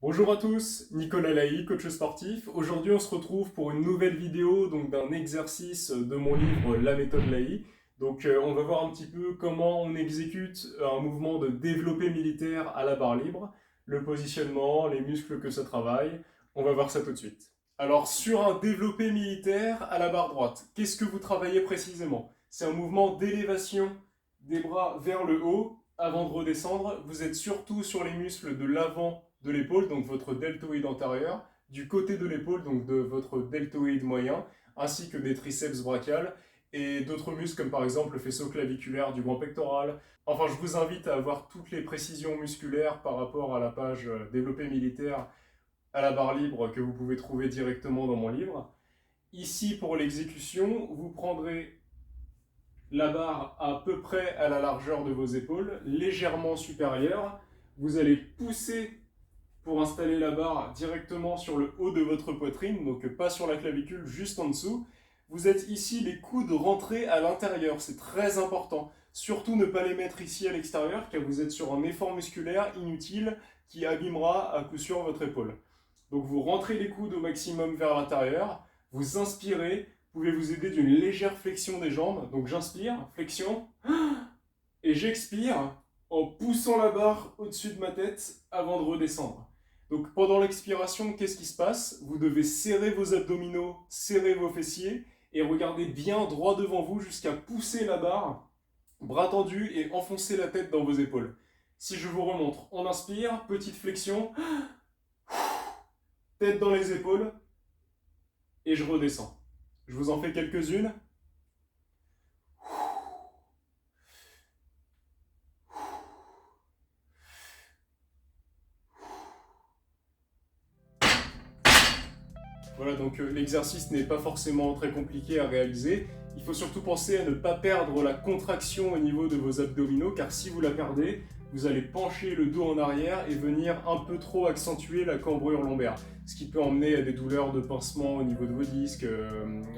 Bonjour à tous, Nicolas Laï, coach sportif. Aujourd'hui, on se retrouve pour une nouvelle vidéo d'un exercice de mon livre La méthode Laï. On va voir un petit peu comment on exécute un mouvement de développé militaire à la barre libre, le positionnement, les muscles que ça travaille. On va voir ça tout de suite. Alors, sur un développé militaire à la barre droite, qu'est-ce que vous travaillez précisément? C'est un mouvement d'élévation des bras vers le haut avant de redescendre. Vous êtes surtout sur les muscles de l'avant de l'épaule, donc votre deltoïde antérieur, du côté de l'épaule, donc de votre deltoïde moyen, ainsi que des triceps brachiales et d'autres muscles comme par exemple le faisceau claviculaire du grand pectoral. Enfin, je vous invite à avoir toutes les précisions musculaires par rapport à la page développé militaire à la barre libre que vous pouvez trouver directement dans mon livre. Ici, pour l'exécution, vous prendrez la barre à peu près à la largeur de vos épaules, légèrement supérieure. Vous allez pousser pour installer la barre directement sur le haut de votre poitrine, donc pas sur la clavicule, juste en dessous. Vous êtes ici les coudes rentrés à l'intérieur, c'est très important. Surtout ne pas les mettre ici à l'extérieur, car vous êtes sur un effort musculaire inutile qui abîmera à coup sûr votre épaule. Donc vous rentrez les coudes au maximum vers l'intérieur, vous inspirez, vous pouvez vous aider d'une légère flexion des jambes. Donc j'inspire, flexion, et j'expire en poussant la barre au-dessus de ma tête avant de redescendre. Donc pendant l'expiration, qu'est-ce qui se passe? Vous devez serrer vos abdominaux, serrer vos fessiers et regarder bien droit devant vous jusqu'à pousser la barre, bras tendus et enfoncer la tête dans vos épaules. Si je vous remontre, on inspire, petite flexion, tête dans les épaules et je redescends. Je vous en fais quelques-unes. Voilà, donc l'exercice n'est pas forcément très compliqué à réaliser. Il faut surtout penser à ne pas perdre la contraction au niveau de vos abdominaux, car si vous la perdez, vous allez pencher le dos en arrière et venir un peu trop accentuer la cambrure lombaire, ce qui peut emmener à des douleurs de pincement au niveau de vos disques.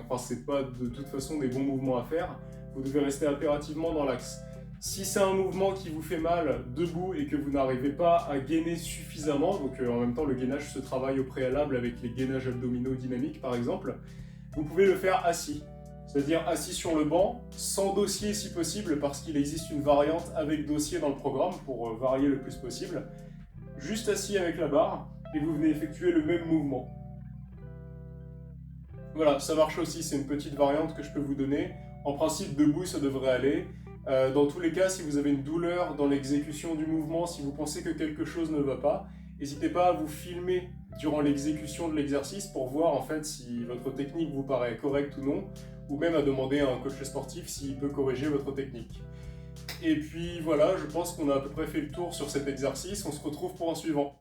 Enfin, c'est pas de toute façon des bons mouvements à faire. Vous devez rester impérativement dans l'axe. Si c'est un mouvement qui vous fait mal debout et que vous n'arrivez pas à gainer suffisamment, donc en même temps le gainage se travaille au préalable avec les gainages abdominaux dynamiques par exemple, vous pouvez le faire assis. C'est-à-dire assis sur le banc, sans dossier si possible, parce qu'il existe une variante avec dossier dans le programme pour varier le plus possible. Juste assis avec la barre, et vous venez effectuer le même mouvement. Voilà, ça marche aussi, c'est une petite variante que je peux vous donner. En principe, debout, ça devrait aller. Dans tous les cas, si vous avez une douleur dans l'exécution du mouvement, si vous pensez que quelque chose ne va pas, n'hésitez pas à vous filmer durant l'exécution de l'exercice pour voir en fait si votre technique vous paraît correcte ou non, ou même à demander à un coach sportif s'il peut corriger votre technique. Et puis voilà, je pense qu'on a à peu près fait le tour sur cet exercice, on se retrouve pour un suivant.